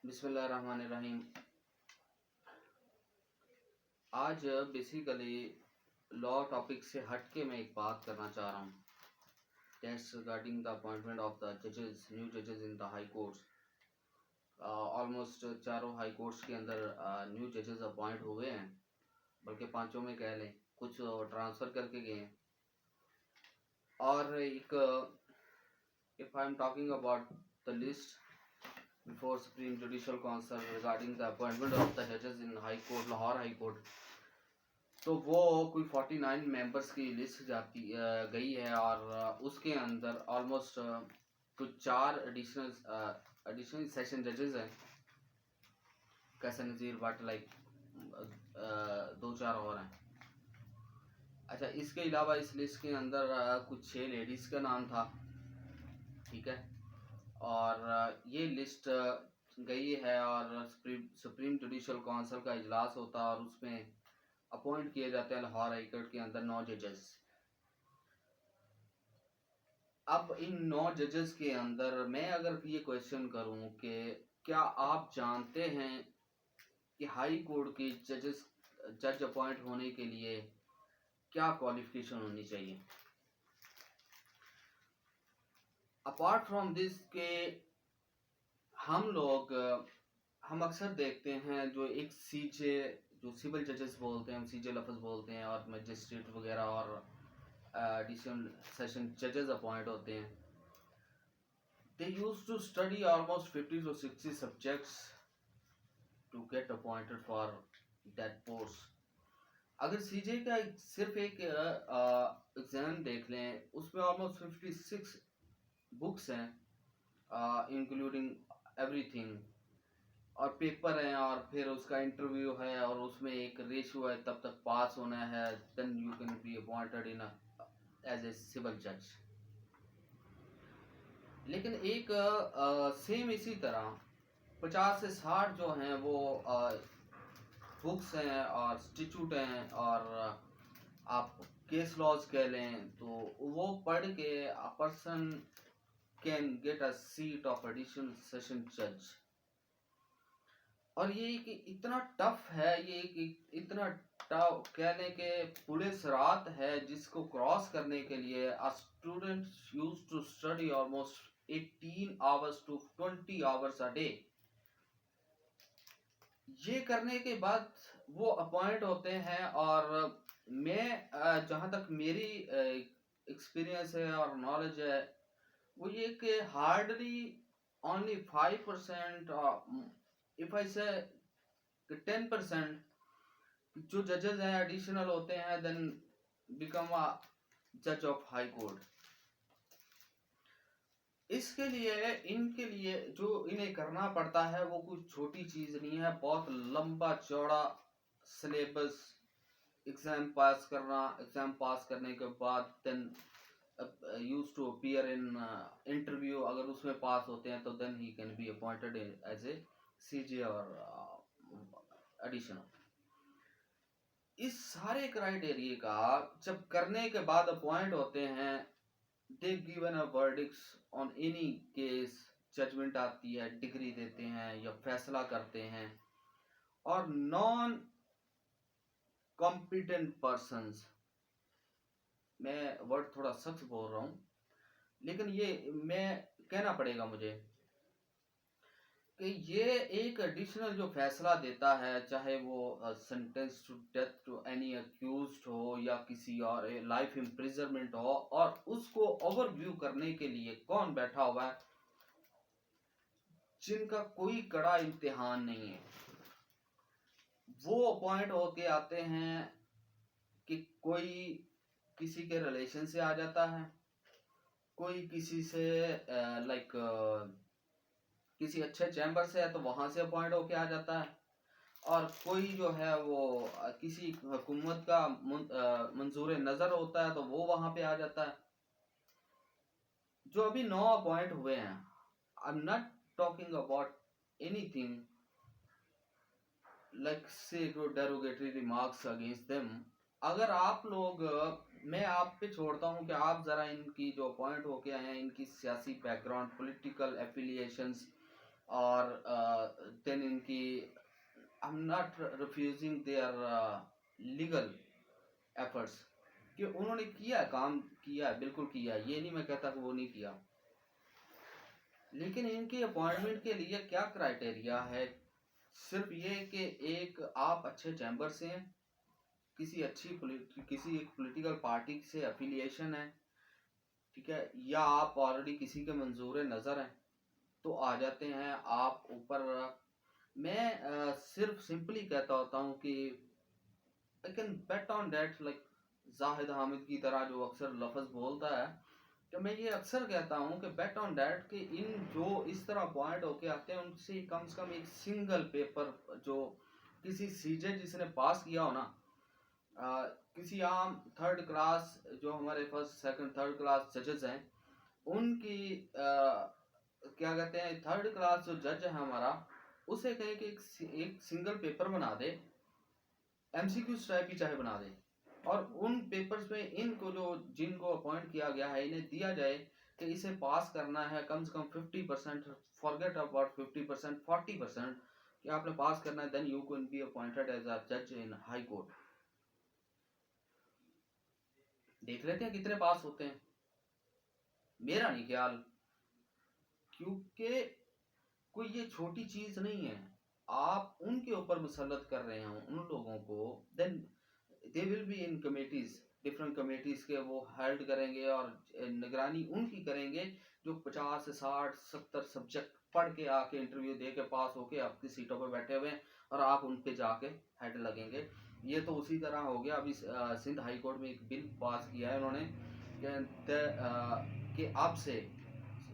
बिस्मिल्लाहिर्रहमानिर्रहीम। आज basically law topic से हट के मैं एक बात करना चाह रहा हूँ। That's regarding the appointment of the जजेस, न्यू जजेस in the high courts. Almost चारों हाई कोर्ट्स के अंदर न्यू जजेस अपॉइंट हुए हैं, बल्कि पांचों में कह लें, कुछ ट्रांसफ़र करके गए हैं। और एक if I am talking about the list before Supreme Judicial Council regarding the appointment of the judges in High Court, Lahore high court, तो वो कोई 49 मेंबर्स की लिस्ट गई है। और उसके अंदर ऑलमोस्ट कुछ 4 एडिशनल सेशन जजेस हैं, कैसे नज़ीर बट लाइक 2-4 और हैं। अच्छा, इसके अलावा इस लिस्ट के अंदर कुछ 6 लेडीज़ का नाम था, ठीक है। और ये लिस्ट गई है और सुप्रीम जुडिशल काउंसिल का इजलास होता है और उसमें अपॉइंट किए जाते हैं लाहौर हाई कोर्ट के अंदर 9 जजेस। अब इन 9 जजेस के अंदर मैं अगर ये क्वेश्चन करूं कि क्या आप जानते हैं कि हाई कोर्ट के जज अपॉइंट होने के लिए क्या क्वालिफिकेशन होनी चाहिए? अपार्ट फ्रॉम दिस के हम अक्सर देखते हैं जो एक सीजे, जो सिविल जजेस बोलते हैं, हम सीजे लफ्ज़ बोलते हैं, और मजिस्ट्रेट वगैरह और एडिशनल सेशन जजेस अपॉइंट होते हैं। They use to study almost 50 to 60 subjects to get appointed for that post. अगर सीजे का सिर्फ एक एग्जाम देख लें, उसमें ऑलमोस्ट 56 बुक्स हैं, इंक्लूडिंग एवरीथिंग, और पेपर है, और फिर उसका इंटरव्यू है, और उसमें एक रेशियो है, तब तक पास होना है, then you can be appointed in as a civil जज। लेकिन एक सेम इसी तरह 50 से 60 जो हैं वो बुक्स हैं और इंस्टीट्यूट हैं, और आप केस लॉज कह लें, तो वो पढ़ के a person can get a seat of additional session जज। और ये कि इतना टफ है, ये कि इतना टफ कहने के पुलिस रात है, जिसको क्रॉस करने के लिए a student use to study almost 18 hours to 20 hours a day. ये करने के बाद वो अपॉइंट होते हैं। और मैं जहाँ तक मेरी एक्सपीरियंस है और नॉलेज है, वो ये कि हार्डली ओनली 5% इफ आई से 10% जो जजेस हैं एडिशनल होते हैं, देन बिकम अ जज ऑफ हाई कोर्ट। इसके लिए इनके लिए जो इन्हें करना पड़ता है वो कुछ छोटी चीज नहीं है, बहुत लंबा चौड़ा सिलेबस, एग्जाम पास करना, एग्जाम पास करने के बाद then use to appear in interview, अगर उसमें पास होते हैं तो then he can be appointed as a CJ और एडिशनल। इस सारे क्राइटेरिया का जब करने के बाद अपॉइंट होते हैं, they given a verdicts on any case, judgement आती है, डिग्री देते हैं या फैसला करते हैं। और नॉन कॉम्पिटेंट पर्संस, मैं वर्ड थोड़ा सख्त बोल रहा हूँ, लेकिन ये मैं कहना पड़ेगा मुझे कि ये एक एडिशनल जो फैसला देता है, चाहे वो sentence to death to any accused हो या किसी और लाइफ इम्प्रिजनमेंट हो, और उसको ओवरव्यू करने के लिए कौन बैठा हुआ है, जिनका कोई कड़ा इम्तिहान नहीं है, वो अपॉइंट होके आते हैं। कि कोई किसी के रिलेशन से आ जाता है, कोई किसी से लाइक किसी अच्छे चैम्बर से है तो वहां से अपॉइंट होके आ जाता है, और कोई जो है वो किसी हुकूमत का मंजूर नजर होता है तो वो वहां पे आ जाता है। जो अभी 9 अपॉइंट हुए हैं, I am not talking about anything like से डेरोगेटरी रिमार्क्स अगेंस्ट देम। अगर आप लोग, मैं आप पे छोड़ता हूँ कि आप जरा इनकी जो अपॉइंट होके आए हैं, इनकी सियासी बैकग्राउंड, पॉलिटिकल एफिलिएशंस, और I'm not refusing their legal efforts कि उन्होंने किया, काम किया, बिल्कुल किया, ये नहीं मैं कहता कि वो नहीं किया, लेकिन इनके अपॉइंटमेंट के लिए क्या क्राइटेरिया है? सिर्फ ये कि एक आप अच्छे चैम्बर से हैं, किसी एक पॉलिटिकल पार्टी से अफिलिएशन है, ठीक है, या आप ऑलरेडी किसी के मंजूर नज़र हैं तो आ जाते हैं आप ऊपर। मैं सिर्फ सिंपली कहता होता हूँ कि I can bet on that, like Zahid Hamid की तरह जो अक्सर लफ्ज़ बोलता है, तो मैं ये अक्सर कहता हूँ कि बेट ऑन डैट कि इन जो इस तरह अपॉइंट होके आते हैं उनसे कम से कम एक सिंगल पेपर जो किसी सीजे जिसने पास किया हो ना, किसी आम थर्ड क्लास जो हमारे फर्स्ट सेकंड थर्ड क्लास जजेस हैं उनकी क्या कहते हैं, थर्ड क्लास जो जज है हमारा, उसे कहे कि एक सिंगल पेपर बना दे, एमसीक्यू टाइप की चाहे बना दे, और उन पेपर्स में इनको जो जिनको अपॉइंट किया गया है इन्हें दिया जाए कि इसे पास करना है कम से कम 50%, फॉरगेट अबाउट 50%, 40% कि आपने पास करना है, then you can be appointed as a जज इन हाई कोर्ट। देख लेते हैं कितने पास होते हैं, मेरा नहीं ख्याल, क्योंकि कोई ये छोटी चीज नहीं है। आप उनके ऊपर मुसल्लत कर रहे हैं उन लोगों को, then they will be in committees, different committees के वो हेल्ड करेंगे और निगरानी उनकी करेंगे जो 50 से 60 70 सब्जेक्ट पढ़ के आके इंटरव्यू दे के पास होके आपकी सीटों पर बैठे हुए हैं और आप उन पे जाके हेड लगेंगे। ये तो उसी तरह हो गया, अभी सिंध हाई कोर्ट में एक बिल पास किया है उन्होंने कि अब से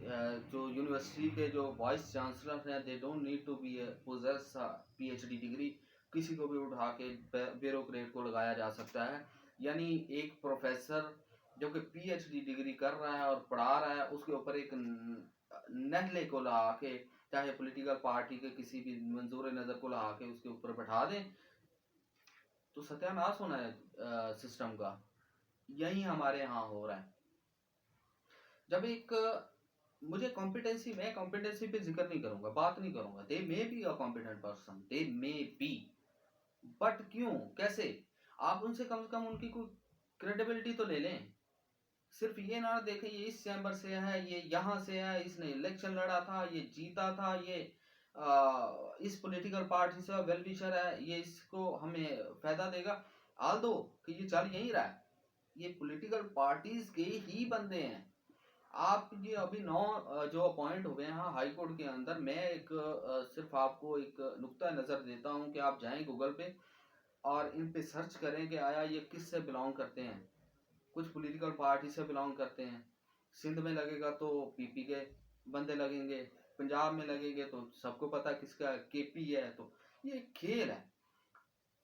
जो यूनिवर्सिटी के जो वाइस चांसलर हैं, they don't need to be possess PhD degree, किसी को भी उठा के ब्यूरोक्रेट को लगाया जा सकता है। यानी एक प्रोफेसर जो कि पीएचडी डिग्री कर रहा है और पढ़ा रहा है, उसके ऊपर एक नहले को लगा के, चाहे पॉलिटिकल पार्टी के किसी भी मंजूर नज़र को लगा के उसके ऊपर बैठा दें, तो सत्यानाश होना है सिस्टम का। यही हमारे यहाँ हो रहा है। जब एक मुझे कॉम्पिटेंसी, मैं कॉम्पिटेंसी पे जिक्र नहीं करूंगा, बात नहीं करूंगा, they may be a competent person, they may be, but क्यों, कैसे? आप उनसे कम से कम उनकी कोई क्रेडिबिलिटी तो ले लें। सिर्फ ये ना देखें ये इस चैम्बर से है, ये यहाँ से है, इसने इलेक्शन लड़ा था, ये जीता था, ये इस पॉलिटिकल पार्टी से वेल विशर है, ये इसको हमें फायदा देगा। आल दो कि ये चल यही रहा है, ये पॉलिटिकल पार्टीज के ही बंदे हैं। आप ये अभी 9 जो अपॉइंट हुए हैं हाई कोर्ट के अंदर, मैं एक सिर्फ आपको एक नुक्ता नज़र देता हूं कि आप जाएं गूगल पे और इन पे सर्च करें कि आया ये किस से बिलोंग करते हैं। कुछ पॉलिटिकल पार्टी से बिलोंग करते हैं, सिंध में लगेगा तो पीपी के बंदे लगेंगे, पंजाब में लगेंगे तो सबको पता किसका केपी है, तो ये खेल है।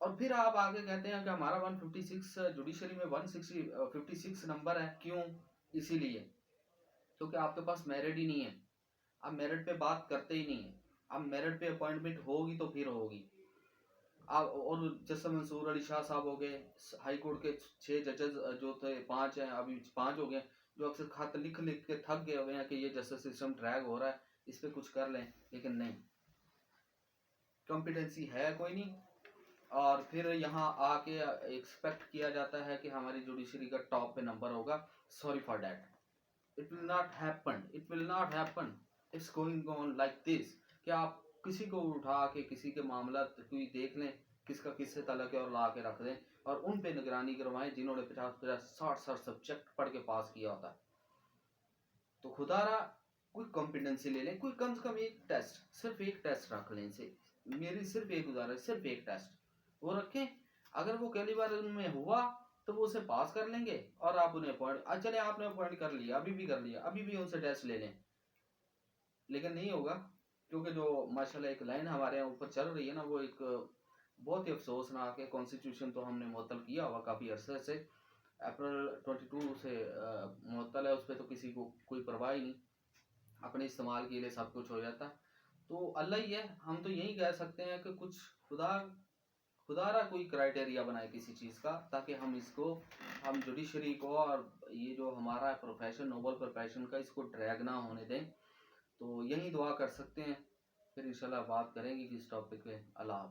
और फिर आप आगे कहते हैं कि हमारा 156 जुडिशरी में 156 नंबर है, क्यों? इसीलिए क्योंकि आपके पास मेरिट ही नहीं है, आप मेरिट पे बात करते ही नहीं है। अब मेरिट पे अपॉइंटमेंट होगी तो फिर होगी। आप और जैसे मंसूर अली शाह साहब हो गए, हाई कोर्ट के 6 जजेस जो थे, 5 हैं, अभी 5 हो गए, जो अक्सर खत लिख लिख के थक गए हुए हैं कि ये जस्टिस सिस्टम ड्रैग हो रहा है, इस पे कुछ कर लें, लेकिन नहीं, कॉम्पिटेंसी है कोई नहीं। और फिर यहाँ आके एक्सपेक्ट किया जाता है कि हमारी जुडिशरी का टॉप पे नंबर होगा। Sorry for that, it will not happen, it will not happen, it's going on like this कि आप किसी को उठा के किसी के मामला कोई देख लें किसका किससे तलक है और ला के रख दें और उन पे निगरानी करवाएं जिन्होंने 50-50 60 सब्जेक्ट पढ़ के पास किया होता है। तो खुदारा कोई कॉम्पिटेंसी ले लें, कोई कम से कम एक टेस्ट, सिर्फ एक टेस्ट रख लें। से मेरी सिर्फ एक गुजारिश, सिर्फ एक टेस्ट वो रखें। अगर वो पहली बार उनमें हुआ तो वो उसे पास कर लेंगे और आप उन्हें अपॉइंट, चले आपने अपॉइंट कर लिया, अभी भी कर लिया, अभी भी उनसे टेस्ट ले लें, लेकिन नहीं होगा। क्योंकि जो माशाल्लाह एक लाइन हमारे यहाँ ऊपर चल रही है ना, वो एक बहुत ही अफसोसनाक है। कॉन्स्टिट्यूशन तो हमने मुअत्तल किया हुआ काफ़ी अरसे से, अप्रैल 22 से मुअत्तल है, उस पर तो किसी को कोई परवाह ही नहीं, अपने इस्तेमाल के लिए सब कुछ हो जाता। तो अल्लाह ही है, हम तो यही कह सकते हैं कि कुछ खुदारा कोई क्राइटेरिया बनाए किसी चीज़ का, ताकि हम इसको, हम जुडिशरी को और ये जो हमारा प्रोफेशन, नोबल प्रोफेशन का, इसको ड्रैग ना होने दें। तो यही दुआ कर सकते हैं। फिर इंशाल्लाह बात करेंगे किस टॉपिक पे। अल्लाह।